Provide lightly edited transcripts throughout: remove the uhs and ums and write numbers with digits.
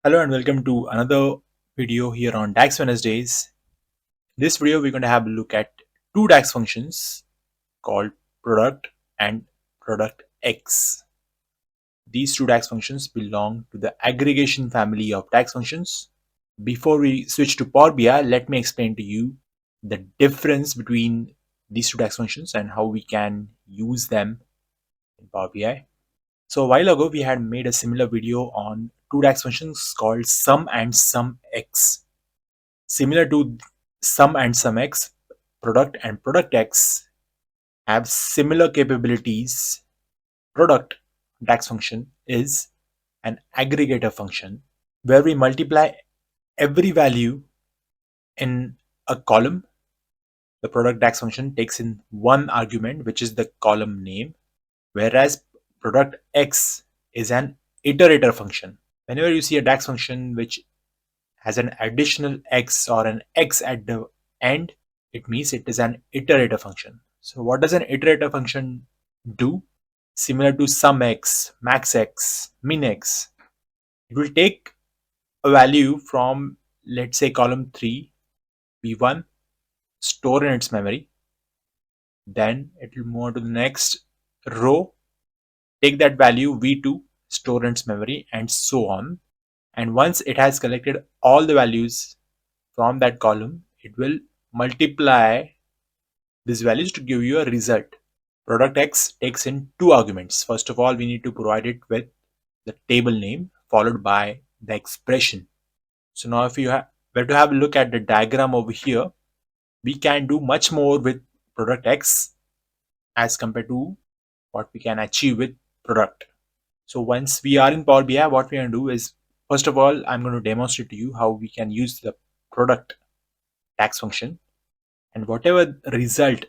Hello and welcome to another video here on DAX Wednesdays. In this video, we're going to have a look at two DAX functions called product and PRODUCTX. These two DAX functions belong to the aggregation family of DAX functions. Before we switch to Power BI, let me explain to you the difference between these two DAX functions and how we can use them in Power BI. So a while ago, we had made a similar video on two DAX functions called sum and sumx. Similar to sum and sumx, product and PRODUCTX have similar capabilities. Product DAX function is an aggregator function where we multiply every value in a column. The product DAX function takes in one argument, which is the column name, whereas PRODUCTX is an iterator function. Whenever you see a DAX function which has an additional x or an x at the end, it means it is an iterator function. So what does an iterator function do? Similar to sumx, maxx, minx, it will take a value from, let's say, column 3, v1, store in its memory. Then it will move on to the next row, take that value v2, store in its memory, and so on. And once it has collected all the values from that column, it will multiply these values to give you a result. PRODUCTX takes in two arguments. First of all, we need to provide it with the table name followed by the expression. So now if you were to have a look at the diagram over here, we can do much more with PRODUCTX as compared to what we can achieve with product. So once we are in Power BI, what we're going to do is, first of all, I'm going to demonstrate to you how we can use the product DAX function, and whatever result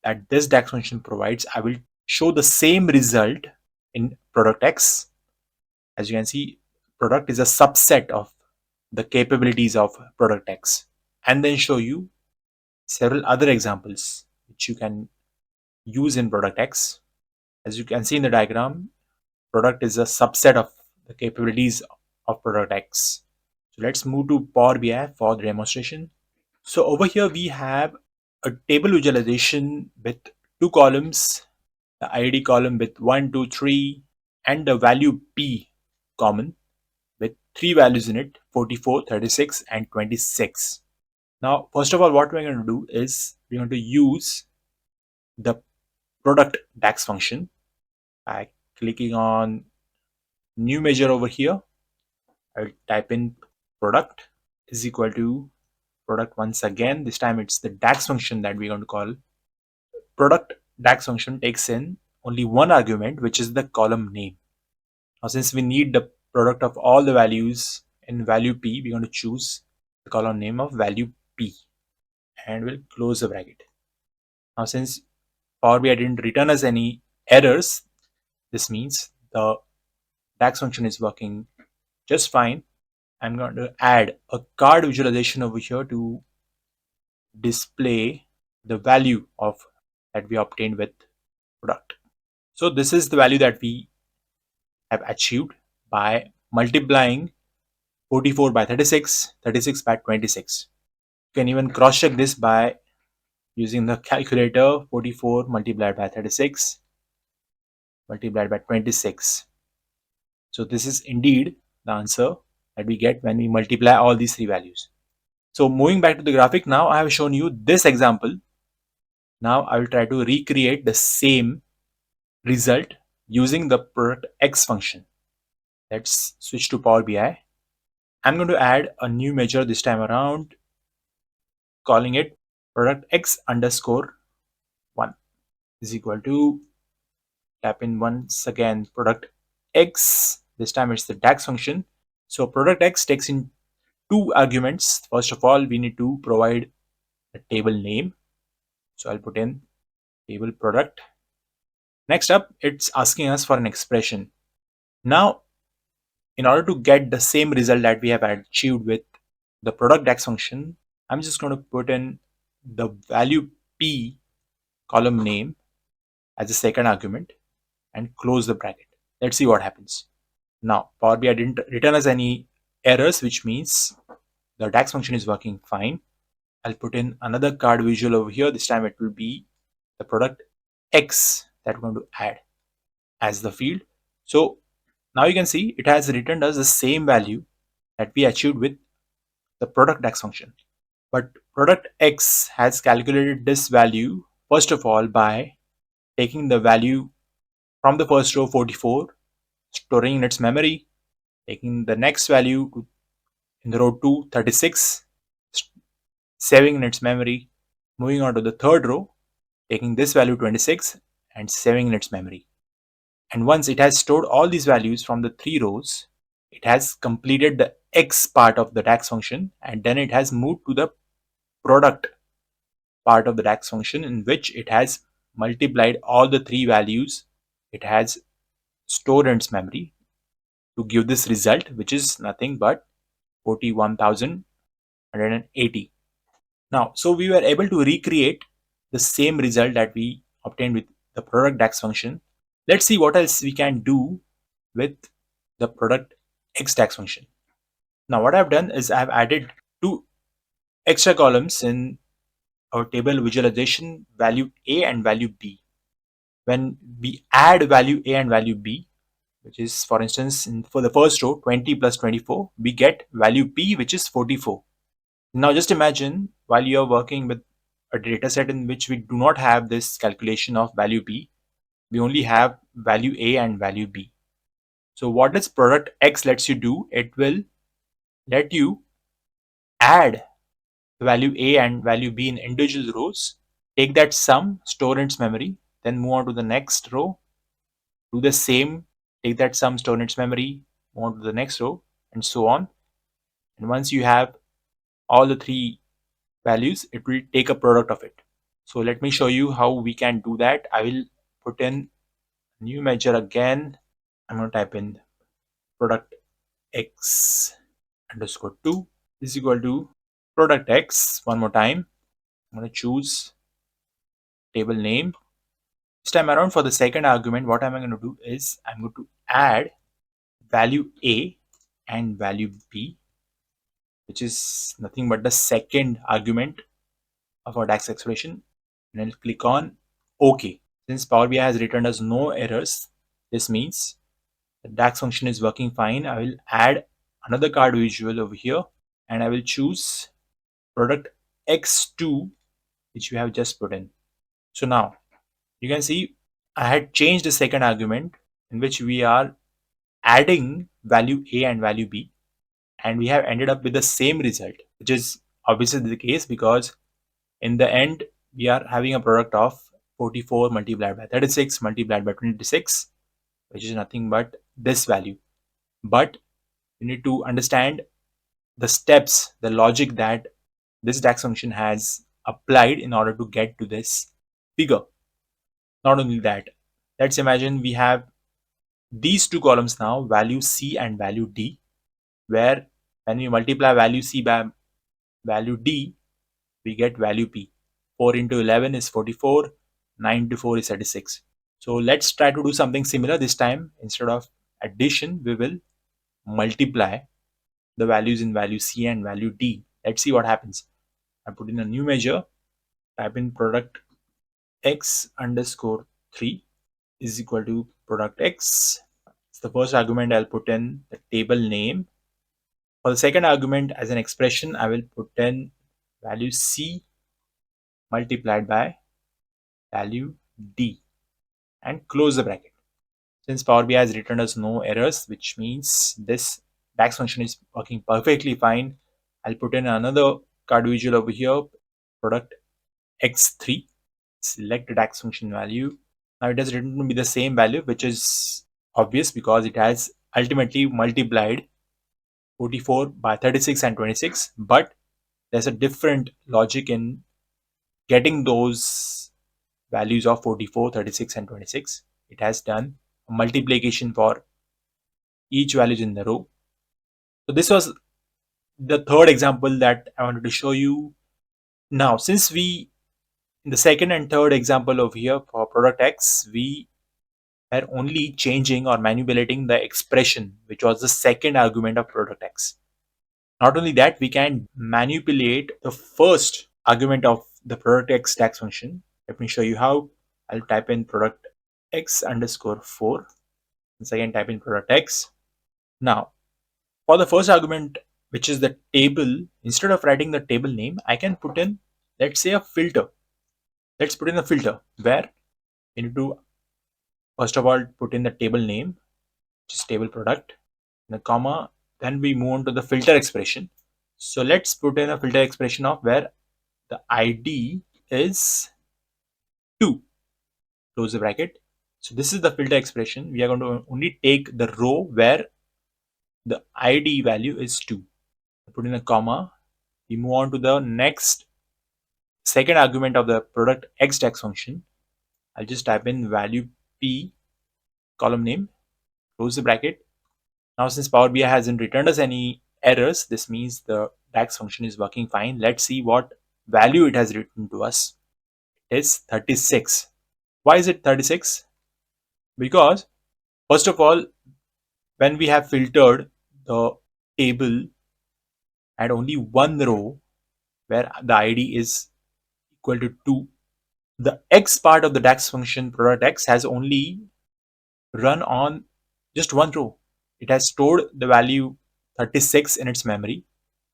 that this DAX function provides, I will show the same result in PRODUCTX. As you can see, product is a subset of the capabilities of PRODUCTX, and then show you several other examples which you can use in PRODUCTX. As you can see in the diagram, product is a subset of the capabilities of PRODUCTX. So let's move to Power BI for the demonstration. So over here we have a table visualization with two columns, the ID column with 1, 2, 3, and the value P common with three values in it, 44, 36, and 26. Now, first of all, what we're going to do is we're going to use the product DAX function by clicking on new measure over here. I'll type in product is equal to product once again. This time it's the DAX function that we're going to call. Product DAX function takes in only one argument, which is the column name. Now, since we need the product of all the values in value P, we're going to choose the column name of value P, and we'll close the bracket. Now, since Power BI didn't return us any errors, this means the DAX function is working just fine. I'm going to add a card visualization over here to display the value of that we obtained with product. So this is the value that we have achieved by multiplying 44 by 36, 36 by 26. You can even cross check this by using the calculator. 44 multiplied by 36 multiplied by 26. So this is indeed the answer that we get when we multiply all these three values. So moving back to the graphic, now I have shown you this example. Now I will try to recreate the same result using the PRODUCTX function. Let's switch to Power BI. I'm going to add a new measure this time around, calling it PRODUCTX underscore 1 is equal to, tap in once again PRODUCTX. This time it's the DAX function. So PRODUCTX takes in two arguments. First of all, we need to provide a table name. So I'll put in table product. Next up, it's asking us for an expression. Now, in order to get the same result that we have achieved with the product DAX function, I'm just going to put in the value P column name as a second argument and close the bracket. Let's see what happens. Now, Power BI didn't return us any errors, which means the DAX function is working fine. I'll put in another card visual over here. This time it will be the product X that we're going to add as the field. So now you can see it has returned us the same value that we achieved with the product DAX function. But product X has calculated this value first of all by taking the value from the first row 44, storing in its memory, taking the next value in the row 2 36, saving in its memory, moving on to the third row, taking this value 26 and saving in its memory. And once it has stored all these values from the 3 rows, it has completed the X part of the DAX function, and then it has moved to the product part of the DAX function, in which it has multiplied all the 3 values it has stored in its memory to give this result, which is nothing but 41,180. Now, so we were able to recreate the same result that we obtained with the product DAX function. Let's see what else we can do with the product X DAX function. Now, what I've done is I've added 2 extra columns in our table visualization, value A and value B. When we add value A and value B, which is, for instance, for the first row 20 plus 24, we get value P, which is 44. Now just imagine while you are working with a data set in which we do not have this calculation of value P, we only have value A and value B. So what does product X lets you do? It will let you add value A and value B in individual rows, take that sum, store in its memory, then move on to the next row, do the same, take that sum, store in its memory, move on to the next row, and so on. And once you have all the 3 values, it will take a product of it. So let me show you how we can do that. I will put in new measure again. I'm going to type in product X underscore 2 is equal to product X. One more time. I'm going to choose table name. This time around, for the second argument, what am I going to do is I'm going to add value A and value B, which is nothing but the second argument of our DAX expression, and I'll click on OK. Since Power BI has returned us no errors, this means the DAX function is working fine. I will add another card visual over here, and I will choose product X2, which we have just put in. So now you can see I had changed the second argument in which we are adding value A and value B, and we have ended up with the same result, which is obviously the case because in the end we are having a product of 44 multiplied by 36 multiplied by 26, which is nothing but this value. But you need to understand the steps, the logic that this DAX function has applied in order to get to this figure. Not only that, let's imagine we have these 2 columns now, value C and value D, where when we multiply value C by value D, we get value P. 4 into 11 is 44, 9 into 4 is 36. So let's try to do something similar. This time, instead of addition, we will multiply the values in value C and value D. Let's see what happens. I put in a new measure, type in product X underscore 3 is equal to product X. It's the first argument. I'll put in the table name. For the second argument, as an expression, I will put in value C multiplied by value D and close the bracket. Since Power BI has returned us no errors, which means this DAX function is working perfectly fine, I'll put in another card visual over here, product X3, select the DAX function value. Now it has written to be the same value, which is obvious because it has ultimately multiplied 44 by 36 and 26, but there's a different logic in getting those values of 44, 36 and 26. It has done a multiplication for each value in the row. So this was the third example that I wanted to show you. Now, since we, in the second and third example over here for product X, we are only changing or manipulating the expression, which was the second argument of product X. Not only that, we can manipulate the first argument of the product x DAX function. Let me show you how. I'll type in product x underscore 4. Once again, type in product x. Now, for the first argument, which is the table, instead of writing the table name, I can put in, let's say, a filter. Let's put in a filter where you need to, first of all, put in the table name, which is table product, and a comma. Then we move on to the filter expression. So let's put in a filter expression of where the ID is 2. Close the bracket. So this is the filter expression. We are going to only take the row where the ID value is 2. Put in a comma. We move on to the next second argument of the product x DAX function. I'll just type in value p, column name, close the bracket. Now since Power BI hasn't returned us any errors, this means the DAX function is working fine. Let's see what value it has written to us. It is 36. Why is it 36? Because first of all, when we have filtered the table at only one row where the ID is equal to 2, the x part of the DAX function product x has only run on just one row. It has stored the value 36 in its memory,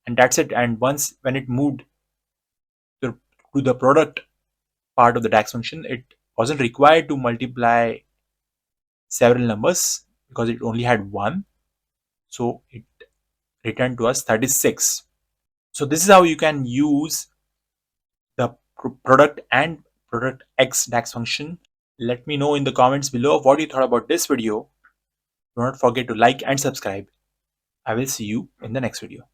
and that's it. And once when it moved to the product part of the DAX function, it wasn't required to multiply several numbers because it only had one. So it returned to us 36. So this is how you can use the product and product x DAX function. Let me know in the comments below what you thought about this video. Do not forget to like and subscribe. I will see you in the next video.